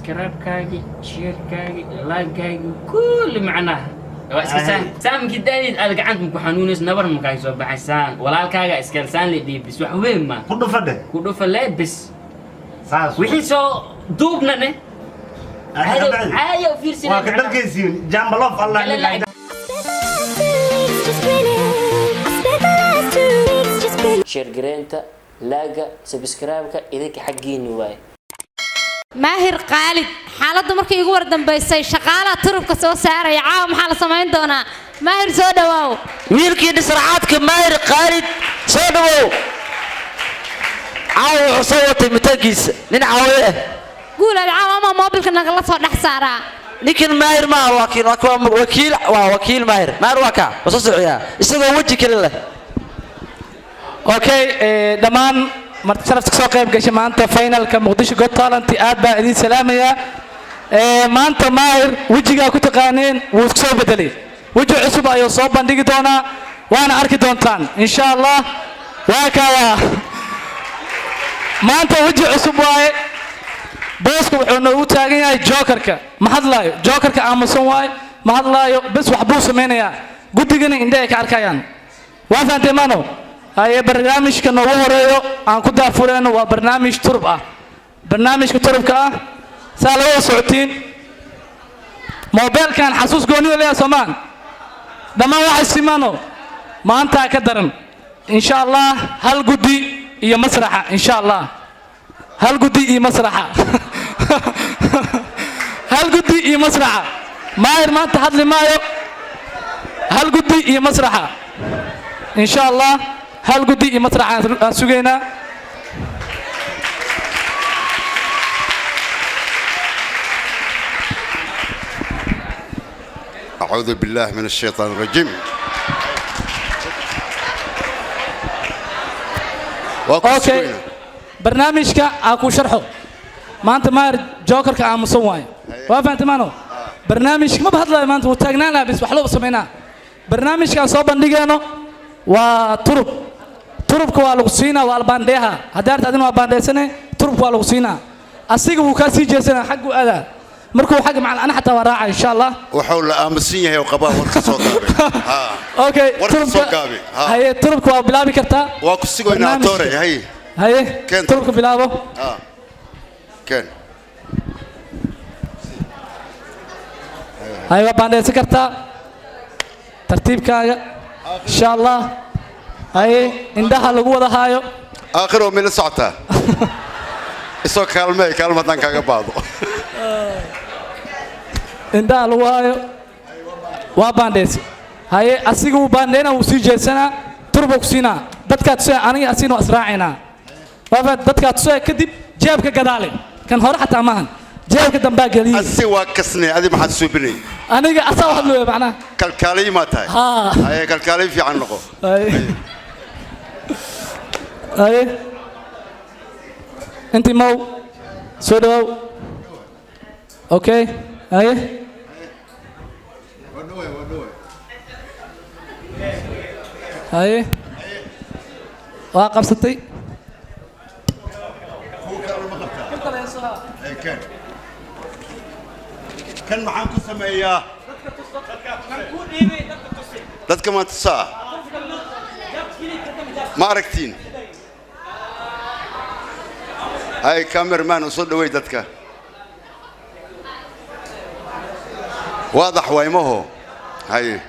سبسكرايب كاجي شير كاجي لايك كاجي كل معناه سام كداني ألقى عندكم كحنونس نبر مكايسو بحسان ولا الكاجا إسكالسان اللي بس وحوين ما كله فلة بس وحيسو دوبنا نه عايو في سنة وكذا كيسين جنب الله الله شير جرينتا لاقى سبسكرايبك إذاك حقيني واي ماهر قالد حالته markii igu war dambeysay shaqaalaha turubka soo saaray caaw maxaa la sameyn doonaa maahir soo dhawaaw wiilkii dhisraadka maahir qaalid soo dhawaaw caaw soo watay mitaankiisa nin caawiye guulad caaw ama mobilka naga la soo dhax saaraa nikin maahir ma wakiil maahir waa ka soo socdaa isagoo waji kale leh okay dhamaan marti sharafta soo qayb gashay maanta finalka Muqdisho Got Talent aad baa idin salaamaya maanta maahir wajiga ku taqaaneen wuu soo bedelay waji cusub ayuu soo bandhigi doonaa waana arki doontaan insha Allah waa kaya maanta waji cusub waaye boosku wuxuu noogu taagan yahay jokerka ma hadlaayo jokerka aamusan waaye ma hadlaayo bas wax buu sameeynaya gudigana indhaha ka arkayaan waa fahanteen maano هاي برنامج كنا وهريو عن كده فلان وبرنامج تربة برنامج تربة سالوا صوتين موبايل كان حسوس قوني ولا سمان دما واحد سمانو ما أنت أقدرن إن شاء الله هل قدي هي مسرحة إن شاء الله هل قدي هي مسرحة هل قدي هي مسرحة ما أنت حد لما هل قدي هي مسرحة إن شاء الله هل قدي مسرح سجينا أعوذ بالله من الشيطان الرجيم اوكي برنامجك اكو شرحه ما انت ما جوكر كان مسوي وافنت مانو برنامجك ما بهضله ما انت وتاغنا بس وحلو سمينا برنامجك سو بندقينو وترب turubka waa lagu siinaa waa bandeeha hadaarta adina waa bandeesane turubka waa lagu siinaa asiga uu ka sii jeesana xaq u aada markuu xaq macal ana xataa waa raaca insha Allah wuxuu la aamusan yahay oo qabaa warka soo gaabi okay warka soo gaabi haye turubka waa bilaabi kartaa waa ku sigoynaa toore haye turubka bilaabo keen haye waa bandeesan kartaa tartiibkaaga insha Allah هاي عندها لغو ودا هايو آخر من الساعة إسوا كلمة تانك بعضه عندها لغو هايو وابانديس هاي أسيقو باندينا وسيجي سنة تربوك سينا دتك تسوي أنا أسينو أسرعنا وفد دتك تسوي كدب جابك قدالي كان هور حتى ماهن جابك دمبا قليل أسيوا كسني هذه ما حد سوبني أنا أسوي هذا معنا كالكالي ما تاي هاي كالكالي في عنقه هاي انت مو سودو اوكي هاي هاي واقف ستي كان معاكم سمية dadka ma tusaa ma aragtiin هاي كاميرمان وصل وين دتك واضح ويمه هاي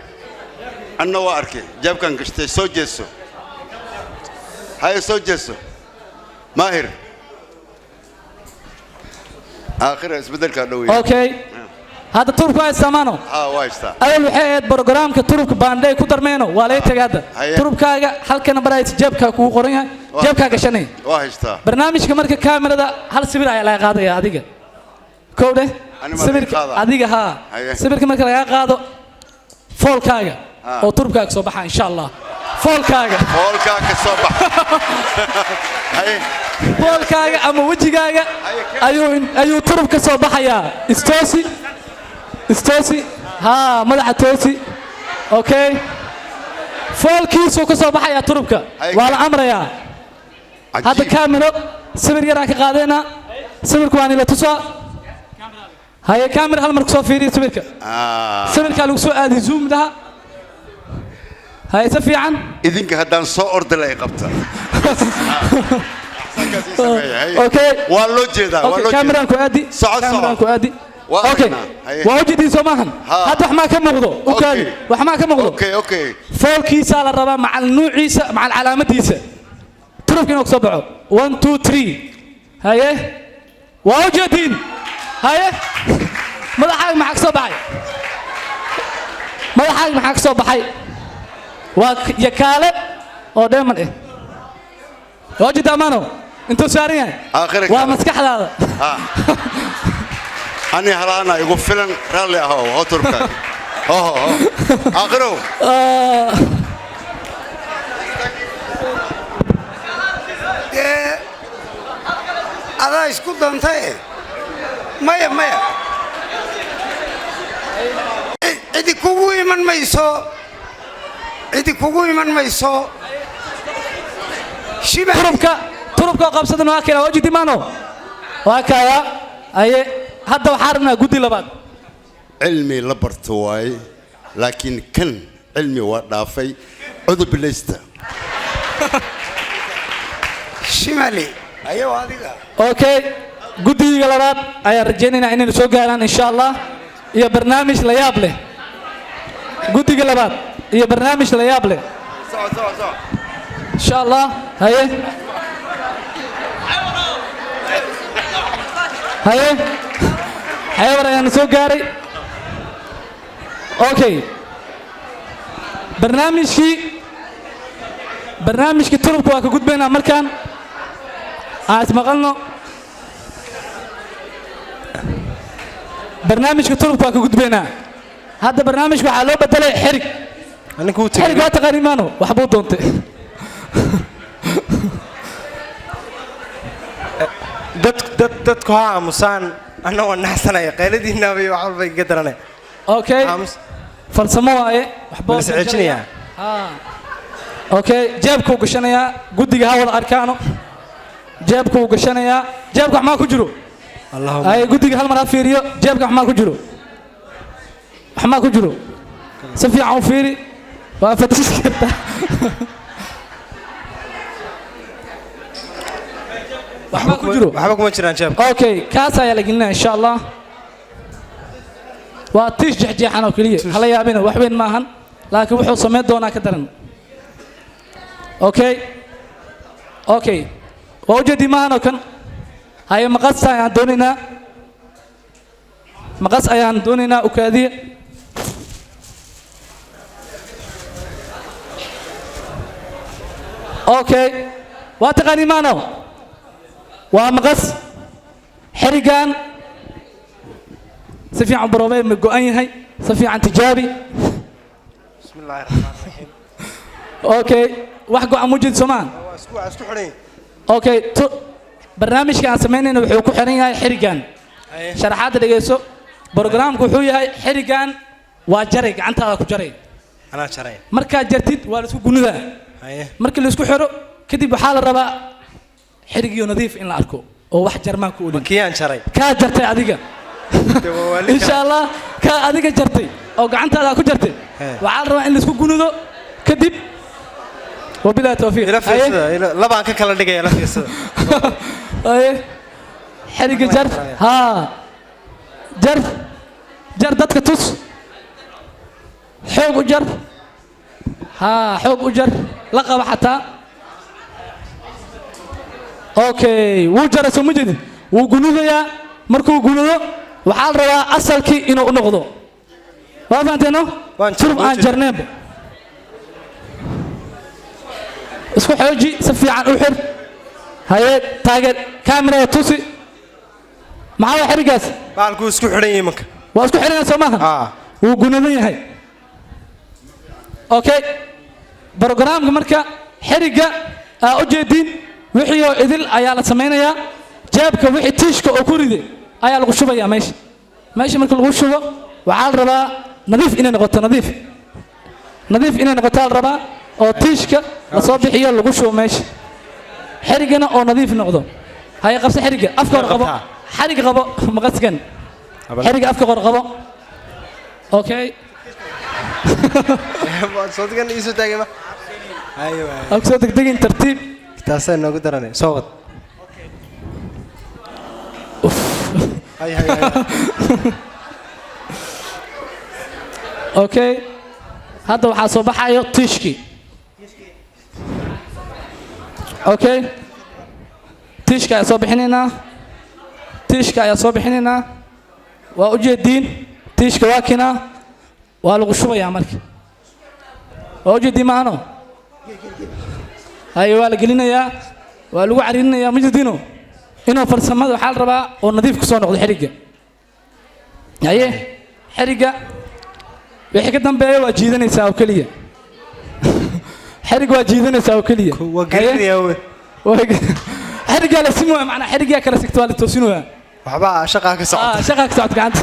أنا واركي جاب كان قشتي سوجسو هاي سوجسو ماهر آخر اسبدل كانوا أوكي هذا ترك وايد سامانو وايستا أول حياة برنامج كترك باندي كترمينو ولا يتجاد ترك كاجا هل كان برايت جابك كو قرنها جابك كشني وايستا برنامج كمرك كاميرا ده هل سبير على قاضي يا أديك كوده سبير أديك ها سبير كمرك لا قاضي فول كاجا أو ترك كاجا صباح إن شاء الله فول كاجا صباح فول كاجا أما وجه كاجا أيو ترك صباح يا استوسي ها مدح توسي اوكي فول كيسو كسو بخايا تربكا ولا امر يا هذا كاميرا سبير يراك قادينا سبير كواني لا تسوا هاي كاميرا هل مركز فيري سبيرك سبيرك لو سو ادي زوم ده هاي سفي عن idinka haddaan soo orda la qabta اوكي waa loo jeedaa waa loo كاميرا كو ادي كاميرا كو ادي اوكي وجدي سماحن هذا وحما كمقدو اوكي وحما كمقدو اوكي فولكيسا لا ربا مع النوعيسا مع العلامتيسا تروفكين او كسبعو 1 2 3 هاي وجدين هاي مدحاق معك سو baxay madaxaaga maxaa ka soo baxay waa yakaale oo dheeman ah wajid amano intuu saaran yahay waa maskaxdaada ani halaana igu filan raalli ah oo turka aakhiro adaa isku dantay maya cidi kugu iman mayso shiba turubka qabsadan waa kala wajid imano waa kaya ay hadda waxaan rabnaa gudi labaad cilmi la barto waay laakiin kan cilmi waa dhaafay cudub leysta shimali ayo adiga okay gudiga labaad ayaan rajaynaynaa inay soo gaaraan insha Allah iyo barnaamij la yaab leh gudiga labaad iyo barnaamij la yaab leh insha Allah haye حيوان أنا سو قاري أوكي برنامج كي تربك واكو قد بينا مركان اسمع قلنا برنامج كي تربك واكو قد بينا هذا برنامج وحلو بدل حرق أنا كنت حرق لا تغني مانو وحبوط دونتي dadku ha aamusaan anna waan naxsanaya qayladina way wax walba iga daranay okay farsamo waaye waxba la socodinaya okay jeebku gashanaya gudiga ha wada arkaano jeebku gashanaya jeebka wax ma ku jiro allahumma ay gudiga hal mar fiiriyo jeebka wax ma ku jiro wax ma ku jiro si fiican u fiiri waa fadhiis karta waxba kuma jiraan jeebka okay kaas ayaa la gelinaa insha Allah waa tiish jeexjeexan oo kaliya hala yaabina wax weyn ma ahan laakiin wuxuu sameyn doonaa ka daran okay wajidi maano kan hay maqas ayaan doonaynaa ukaadiye okay waa taqaani maano waa maqas xirigan si fiican baroobay ma go'an yahay si fiican tijaabi bismillaahir rahmaanir rahiim okay wax go'an mujid Soomaan isku xireen okay barnaamijka aan sameynayna wuxuu ku xiran yahay xirigan sharaxaad dhageyso barnaamijku wuxuu yahay xirigan waa jaray gacantaada ku jaray ana jaray marka jartid waa la isku gunudaa marka la isku xiro kadib waxaa la rabaa xirigiyo nadiif in la arko oo wax jarmaan ku ulin kiyaan jaray ka jartay adiga insha Allah ka adiga jartay oo gacantaada ku jartay waxa la rabaa in la isku gunudo kadib وبلا توفيق لبان كلا دغيا لا فيسد اي حرق جر ها جر ددك توس حوق جر ها حوق جر لقب حتى اوكي وجر سمجد وغنوديا markuu gunudo waxa la rabaa asalkii inuu u noqdo waa faanteeno turub aan jarneeb isku xooji si fiican u xir haye taageer kaamira tusi maxaa xirigaas baalku isku xiran yahay marka waa isku xiran Soomaha wuu gunudan yahay okay barnaamijka marka xiriga u jeedin wixii oo idil ayaa la sameeynaya jeebka wixii tiishka oo ku riday ayaa lagu shubaya meesha marka lagu shubo waxa la rabaa nadiif inay noqoto nadiif inay noqoto la rabaa oo tiishka la soo bixiyo lagu shubo meesha xirigana oo nadiif noqdo hay qabsa xiriga afka qabo xarig qabo maqaskan حرق أفك قرقبة أوكي صوتك أنا يسوي تاجي ما أيوة أقصدك دقين ترتيب تاسع إنه قدر أنا صوت هاي أوكي هذا waxaa soo baxayo tishki okay tishka ayaa soo bixinayna tishka ayaa soo bixinayna waa u jeedin tishka waa kina waa lagu shubayaa marka waa u jeedin maano ay waa la gelinayaa waa lagu carinayaa majidino inuu farsamada waxa la rabaa oo nadiif ku soo noqdo xiriga aye xiriga wixii ka dambeeya waa jiidanaysaa oo kaliya xiriga waa jiidanaysaa oo kaliya waa gelinaya xiriga la simoo macna xiriga kala sigto waa la toosinaya waxba shaqa ka socota shaqa ka socota gacanta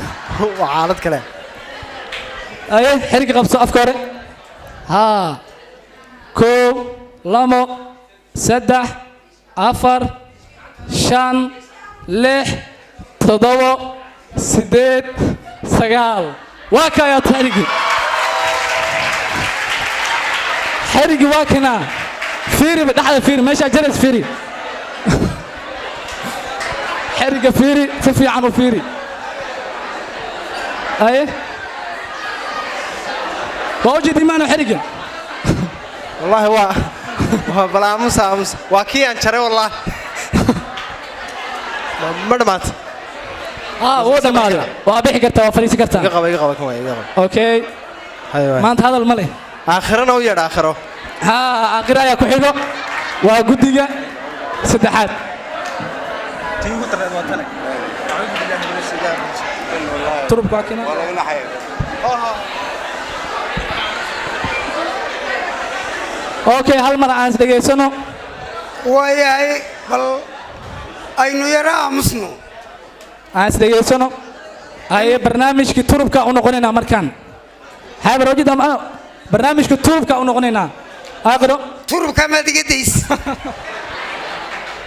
waa xaalad kale aye xiriga qabso afka hore ha koob lamo saddex afar shan lix toddobo sideed sagaal waa kaya xirigi xirigi waa kana fiiri dhaxda fiiri meesha jaras fiiri xiriga fiiri si fiican u fiiri aye وأوجد إيمان حرقة والله بلا موسى واكي أن شري والله مدمات هو دمار وأبيح كرتا وفريس كرتا يقبل أوكي أيوة ما أنت هذا الملي آخرنا ويا آخره ها آخرها يا كحيلو وجودية سدحات ترب كاكينا اوكي هل مره aan dhageysano waayay bal aynu yaraa musno aan dhageysano ay barnaamijki turubka u noqonayna markaan hay barnaamijda ma barnaamijki turubka u noqonayna aqro turubka ma digadays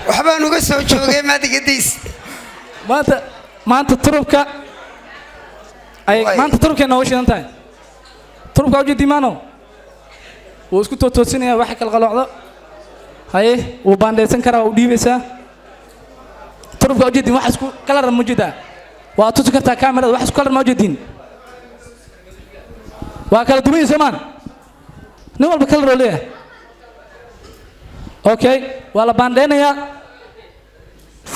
waxba nuga soo joogay ma digadays maanta turubka ay maanta turubka noo shidan tahay turubka u jidimano واسكو توتوسينيا waxa kala qalocdo haye uu baandeysan kara uu dhiibeysa turubka u jeedin waxa isku kala ramujida waa tusi kartaa kaamirada waxa isku kala ramujidin waa kala duwan samaan nin walba kala roleeya okay waa la baandeynaya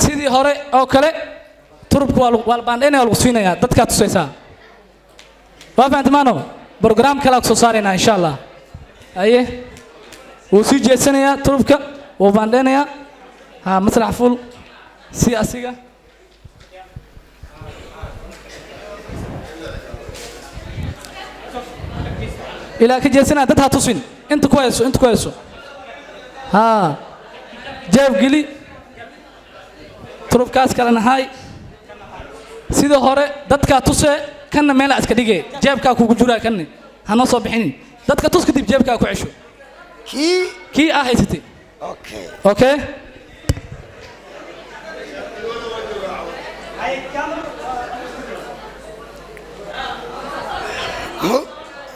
sidii hore oo kale turubka waa la baandeynaya lagu siinaya dadka tusaysa waa fahantaano program kala soo saarayna insha Allah aye وسي جيسانيا تربكا وباندينيا ها مسرح فول سي اسيغا الى كجيسنا دتها تصين انت كويسو ها جاب قلي تربكاس كلنا هاي سيده هore dadka tuse kana meel iska dhigay jeebka ku jira kan hana soo bixinin dadka tus kadib jeebka ku cisho kii ahaysatay okay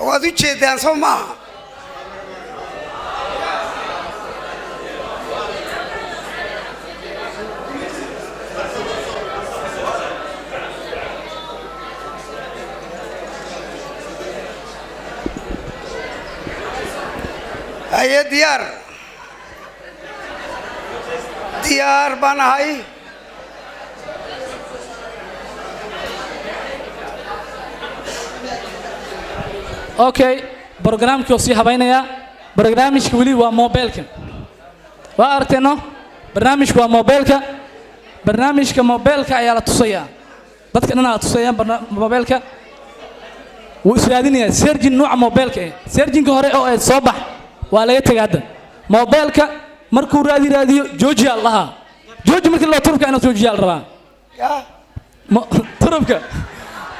waad u jeedaan soo maaha هيا ديار بنا هاي اوكي برنامجك وسي حباينيا برنامجك ولي وا موبايلك وا ارتينو برنامجك وا موبايلك برنامجك موبايلك ayaa la tusaya dadka dhanaa tusaya موبايلك wuu israadinaya sergin nooca موبايلك serginka hore oo ay soo bax waa laga tagaada موبايلك markuu raadiyo jooji allaha jooji markii loo turubka inuu jooji yal rabaa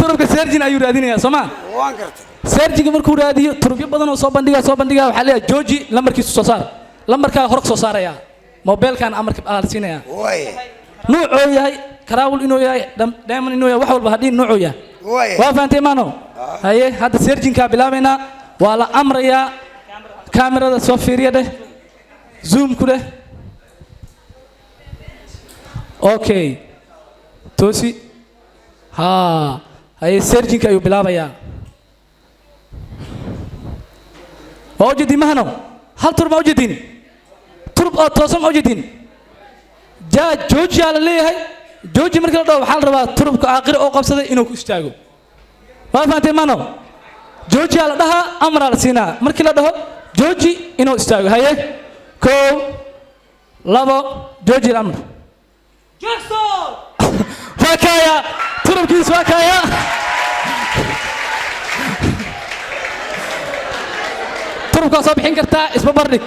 turubka sergin ayuu raadinaya Soomaa waan gartay serginka markuu raadiyo turubyo badan oo soo bandhiga waxa leeyahay jooji lambarkiisu soo saar lambarka hore soo saaraya موبايلkan amarka aalsinaya way nuucoo yahay karaawul inuu yahay diamond inuu yahay wax walba hadii nooc yahay Waay. waa fahanteen maano haye hadda surgeonka bilaabayna waa la amraya kamerada soo fiiriya dheh zoom ku dheh okay toosi ha haye surgeonka ayuu bilaabayaa waa ujeedin mahano hal turub ma ujeedin turub oo toosan ma ujeedin jaa jooji aa la leeyahay jooji markii la dhaho waxaa la rabaa turubka aakhire oo qabsaday inuu ku istaago waa fahanteen maano jooji aa la dhahaa amraa la siinaa markii la dhaho jooji inuu istaago haye 1 2 jooji amr waa kaaya turubkiis waa kaaya turubkaa soo bixin kartaa isbarbardhig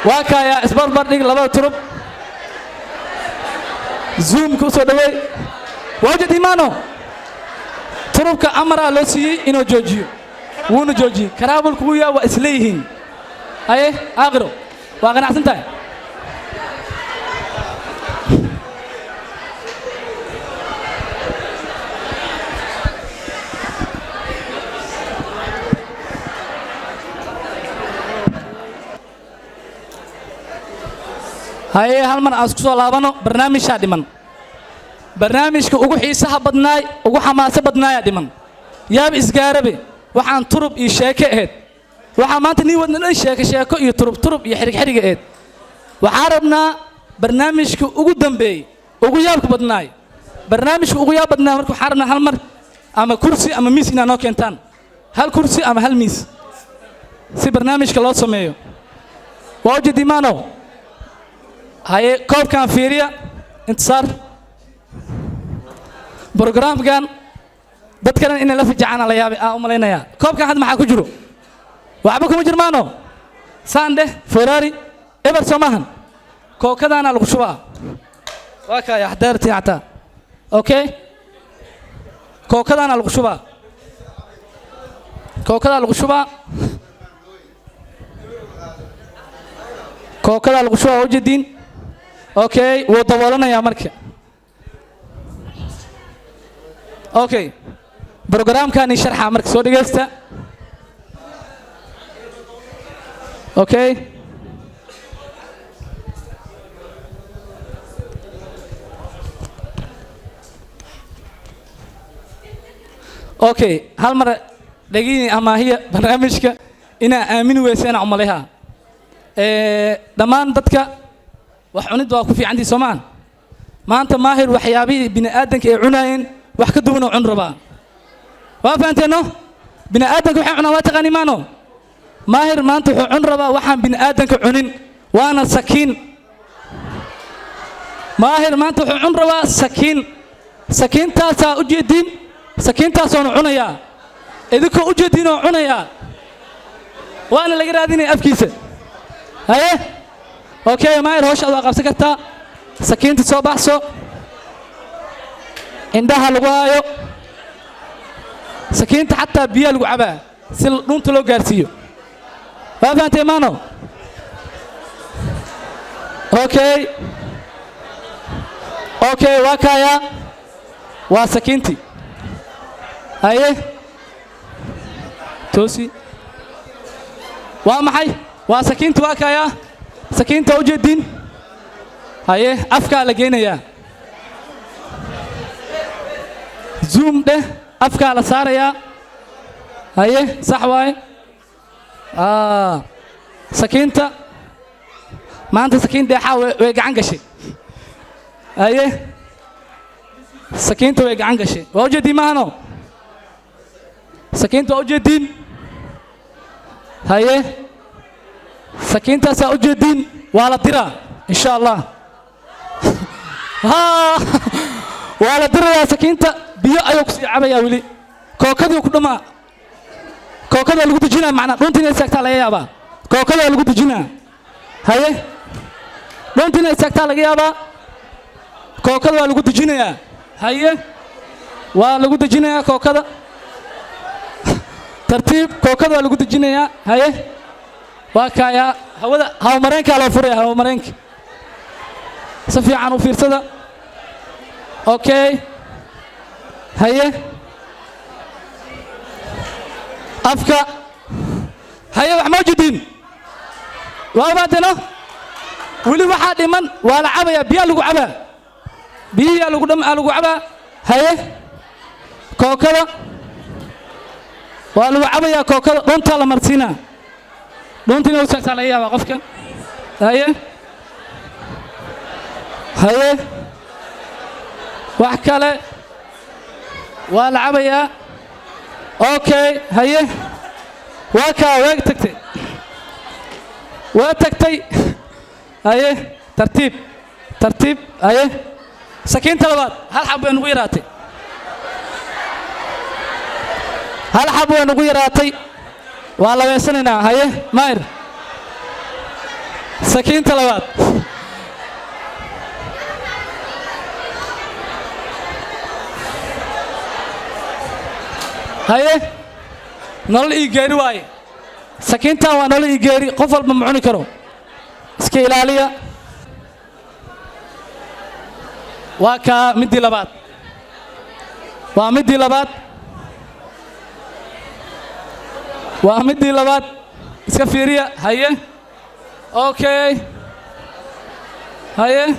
waa kaaya isbarbardhig labada turub zoomka usoo dhaweey waa ujeed imaano turubka amaraa loo siiyey inuu joojiyo wuuna joojiyey karaabulku wuu yaa waa isleeyihiin haye aakhiro waa qanacsan tahay haye hal mar aan isku soo laabano barnaamijkaa dhiman barnaamijka ugu xiisaha badnaay ugu xamaaso badnaayaa dhiman yaab isgaarabe waxaan turub iyo sheeke ahayd waxaa maanta nii wadna dhan sheeko iyo turub iyo xirigxiriga ahayd waxaan rabnaa barnaamijka ugu dambeeyey ugu yaabka badnaay barnaamijka ugu yaab badnaay marka waxaan rabnaa hal mar ama kursi ama miis inaad noo keentaan hal kursi ama hal miis si barnaamijka loo sameeyo waa ujeed imaano haye koobkan fiiriya intisaar programkan dadkana inay la fijacaan la yaabay aan u malaynayaa koobkan hadda maxaa ku jiro waxba kuma jirmaano sande ferrari ever somahan kookadaana lagu shubaa waa kaaya xadaartii xataa okay kookadaana lagu shubaa kookadaa lagu shubaa kookadaa lagu shubaa ujeediin okay wuu daboolanayaa marka okay programkani sharxa marka soo dhageysta okay okay hal mar dhageyni amaahiya barnaamijka inaa aamin weysana umaleha dhammaan dadka wax cunid waa ku fiicantii soomaan maanta maahir waxyaabihii bini aadanka ay cunaayeen wax ka duwan oo cun rabaa waa fahanteeno bini aadanka waxay cunaan waa taqaani maano maahir maanta wuxuu cun rabaa waxaan bini aadanka cunin waana sakiin maahir maanta wuxuu cun rabaa sakiin sakiintaasaa ujeediin sakiintaasoonu cunayaa idinkoo ujeediin oo cunayaa waana laga raadinaya afkiisa haye okay maahir hawshaad waa qabsan kartaa sakiinta soo baxso indhaha lagu haayo sakiinta xataa biyaa lagu cabaa si dhunta loo gaarsiiyo waa fahantay maano okay okay waa kaaya waa sakiintii haye toosi waa maxay waa sakiintii waa kaaya sakiinta ujeediin haye afkaa la geynayaa zoom dheh afkaa la saarayaa haye sax waaye sakiinta maanta sakiin dheexaa way gacan gashay haye sakiinta way gacan gashay waa ujeediin maahano sakiinta waa ujeediin haye sakiintaasaa ujeediin waa la diraa insha allah waa la dirayaa sakiinta biyo ayuu ku sii cabayaa weli kookadii ku dhamaa kookada lagu dejinaa macnaa dhunta inay istaagtaa laga yaabaa kookada lagu dejinaa haye dhunta inay istaagtaa laga yaabaa kookada waa lagu dejinayaa haye waa lagu dejinayaa kookada tartiib kookada waa lagu dejinayaa haye waa kaayaa hawada hawo mareenkaa loo furaya hawo mareenka si fiican u fiirsada اوكي هيا افكا هيا wax موجودين وابادنا ولي waxa dhiman waa la cabaya biyo lagu cabaa biyo lagu cabaa haye kookada waa lagu cabaya kookada dhunta la marsiina dhuntina uu saxsan laga yaabaa qofka haye haye wax kale waa la cabaya okay haye waa ka waag tagtay waa tagtay haye tartiib tartiib haye sakiinta labaad hal xab way nagu yaraatay hal xab way nagu yaraatay waa la weesanaynaa haye maayir sakiinta labaad haye nolol ii geeri waaye sakiintan waa nolol ii geeri qof walba ma cuni karo iska ilaaliya waa kaa midii labaad waa midii labaad waa midii labaad iska fiiriya haye okay haye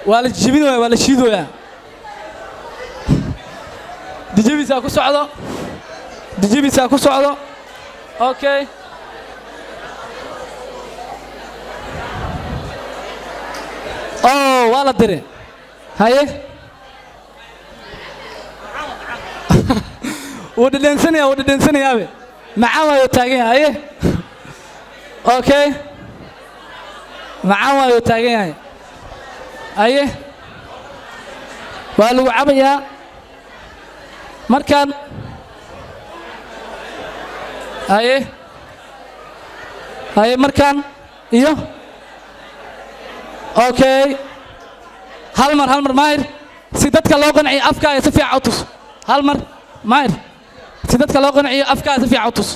waa la jibinaya waa la shiidoyaa dijibisaa ku socdo dijibisaa ku socdo okay waa la dire haye wuu dhadhansanayaa macaan waayuu taagan yahay haye okay macaan waayuu taagan yahay haye waa lagu cabayaa markaan haye haye markaan iyo okay hal mar maahir si dadka loo qanciyo afkaaga si fiican u tus hal mar maahir si dadka loo qanciyo afkaaga si fiican u tus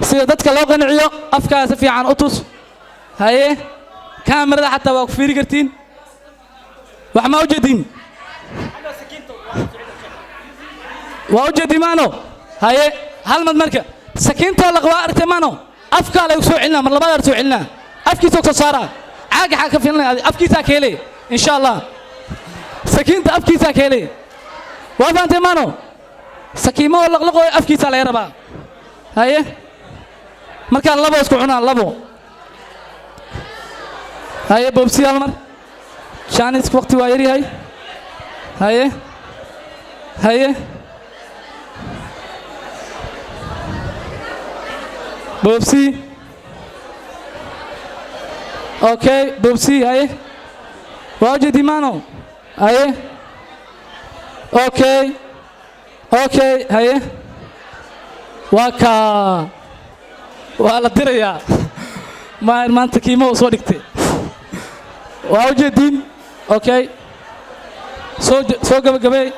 sida dadka loo qanciyo afkaaga si fiican u tus haye kaamirada xataa waa ku fiiri kartiin wax ma u jeedin waa u jeedi maano haye hal mad marka sakiinta laqwa artay maano afka la soo celinaa mar labaad soo celinaa afkiisa soo saara caaga xaka fiilnaa afkiisa keelay insha Allah sakiinta afkiisa keelay waa faantay maano sakiimo laqlaqo afkiisa la yaraba haye marka labo isku cunaa labo haye bobsi hal mar jaanis waqti waa yari haye haye bobsi okay bobsi haye waajidi mano haye okay okay haye waka waa la dirayaa maanta kiimo soo dhigtay waa ujeedin okay soo gabagabay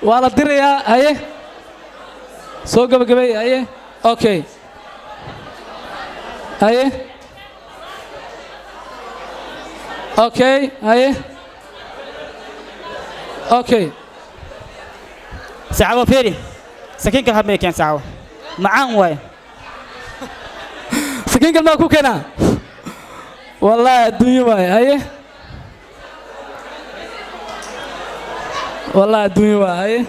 waa la dirayaa haye soo gabagabay haye okay haye okay haye okay ساعة فيري سكين كل هم كان ساعة معان واي سكين كل ما كو كنا والله الدنيا واي هاي والله الدنيا واي هاي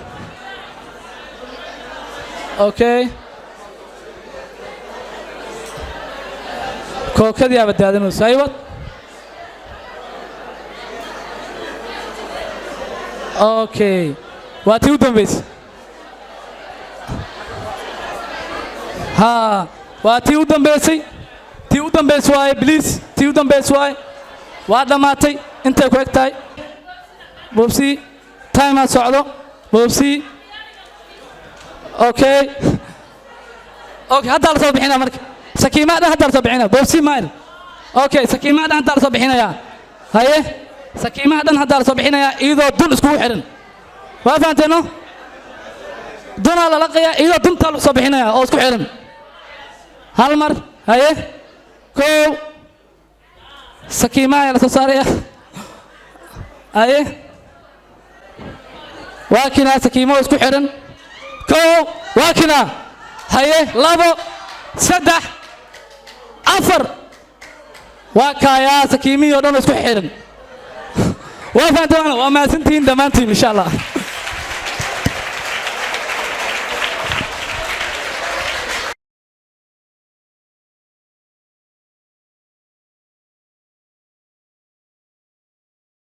اوكي كوكدي يا بدادنو سايوت اوكي واتي ودنبيس ها واتي ودنبيسي تي ودنبيس واي بليز تي ودنبيس واي وادماتي انت كويكتاي بوبسي تايم سocdo بوبسي اوكي اوكي هذا لا soo bixina marka sakiimada hadda la soo bixina bobsi mail okay sakiimada hadda la soo bixinaya haye sakiimada hadda la soo bixinaya iyadoo dun isku xiran waa faanteeno dun la laqaya iyadoo dunta la soo bixinaya oo isku xiran hal mar haye koow sakiimaha la soo saaraya aye waa kinaa sakiimo isku xiran kow waa kinaa haye labo saddex afar waa kaayaa sakiimihii oo dhan isku xiran waa fahantaan waa maasantihiin dhammaantiin insha allah